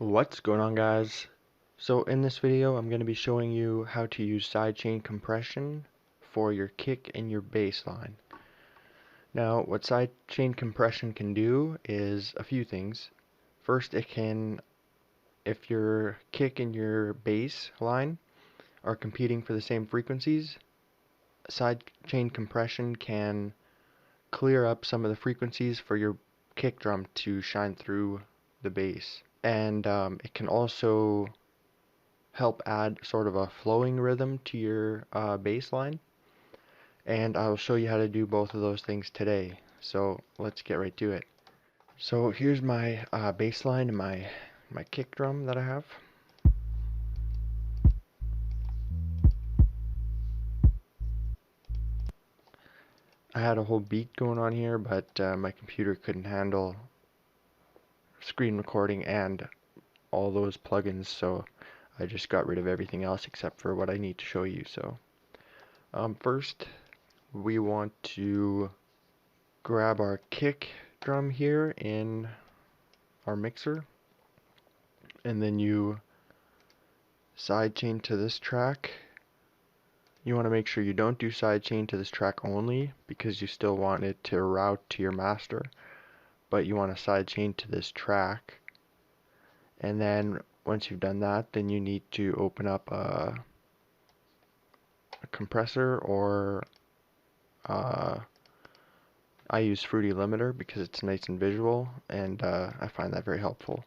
What's going on, guys? So in this video I'm going to be showing you how to use sidechain compression for your kick and your bass line. Now what sidechain compression can do is a few things. First, it can, if your kick and your bass line are competing for the same frequencies, sidechain compression can clear up some of the frequencies for your kick drum to shine through the bass. And it can also help add sort of a flowing rhythm to your bass line, and I'll show you how to do both of those things today. So let's get right to it. So here's my bass line and my kick drum that I have. I had a whole beat going on here, but my computer couldn't handle screen recording and all those plugins, so I just got rid of everything else except for what I need to show you. So first we want to grab our kick drum here in our mixer, and then you sidechain to this track. You want to make sure you don't do sidechain to this track only, because you still want it to route to your master, but you want to sidechain to this track. And then once you've done that, then you need to open up a compressor, or I use Fruity Limiter because it's nice and visual, and I find that very helpful.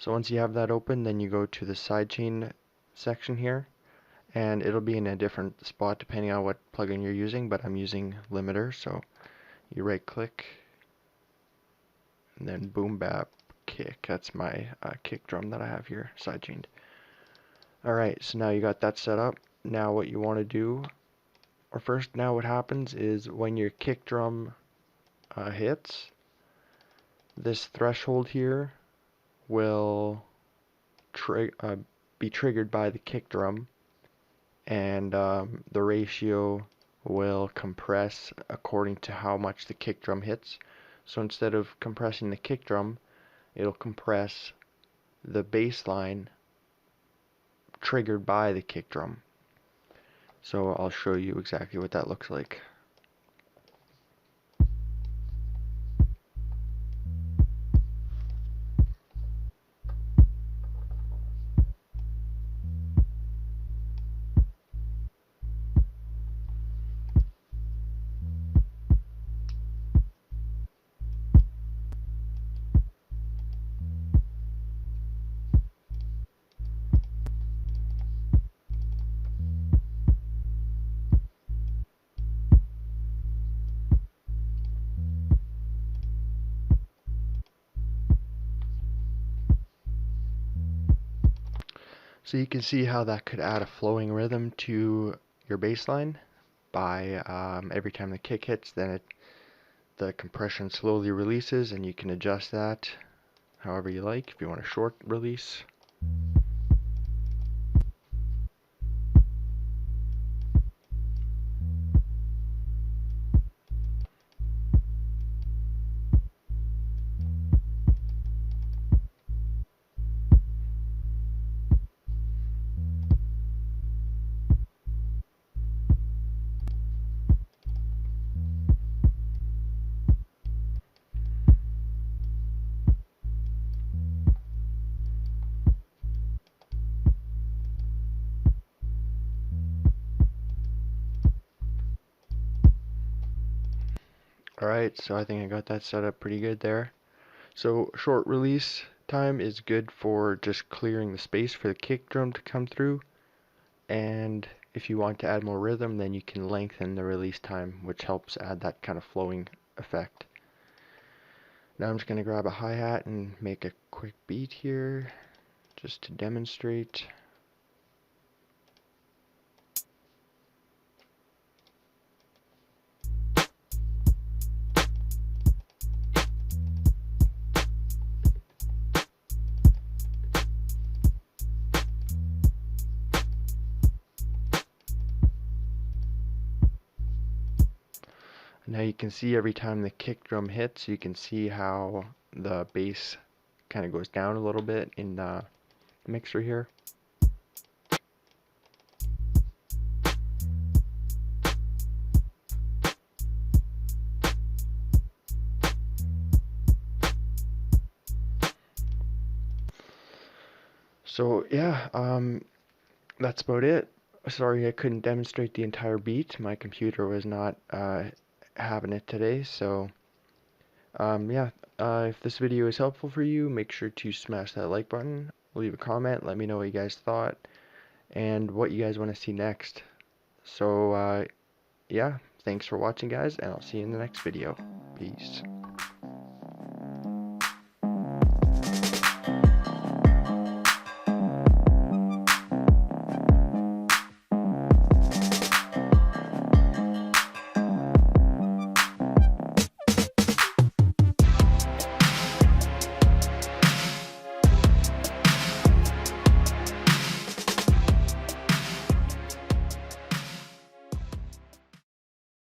So once you have that open, then you go to the sidechain section here, and it'll be in a different spot depending on what plugin you're using, but I'm using Limiter, so you right click and then boom bap kick. That's my kick drum that I have here sidechained. Alright, so now you got that set up. Now what you want to do, or first, now what happens is when your kick drum hits, this threshold here will be triggered by the kick drum, and the ratio will compress according to how much the kick drum hits. So instead of compressing the kick drum, it'll compress the bass line triggered by the kick drum. So I'll show you exactly what that looks like. So you can see how that could add a flowing rhythm to your bass line by every time the kick hits, then the compression slowly releases, and you can adjust that however you like. If you want a short release, alright, so I think I got that set up pretty good there. So short release time is good for just clearing the space for the kick drum to come through, and if you want to add more rhythm, then you can lengthen the release time, which helps add that kind of flowing effect. Now I'm just going to grab a hi-hat and make a quick beat here just to demonstrate. Now you can see every time the kick drum hits, you can see how the bass kind of goes down a little bit in the mixer here. So yeah, that's about it. Sorry I couldn't demonstrate the entire beat. My computer was not having it today. So yeah, if this video is helpful for you, make sure to smash that like button, leave a comment, let me know what you guys thought, and what you guys want to see next. So yeah, thanks for watching guys, and I'll see you in the next video. Peace.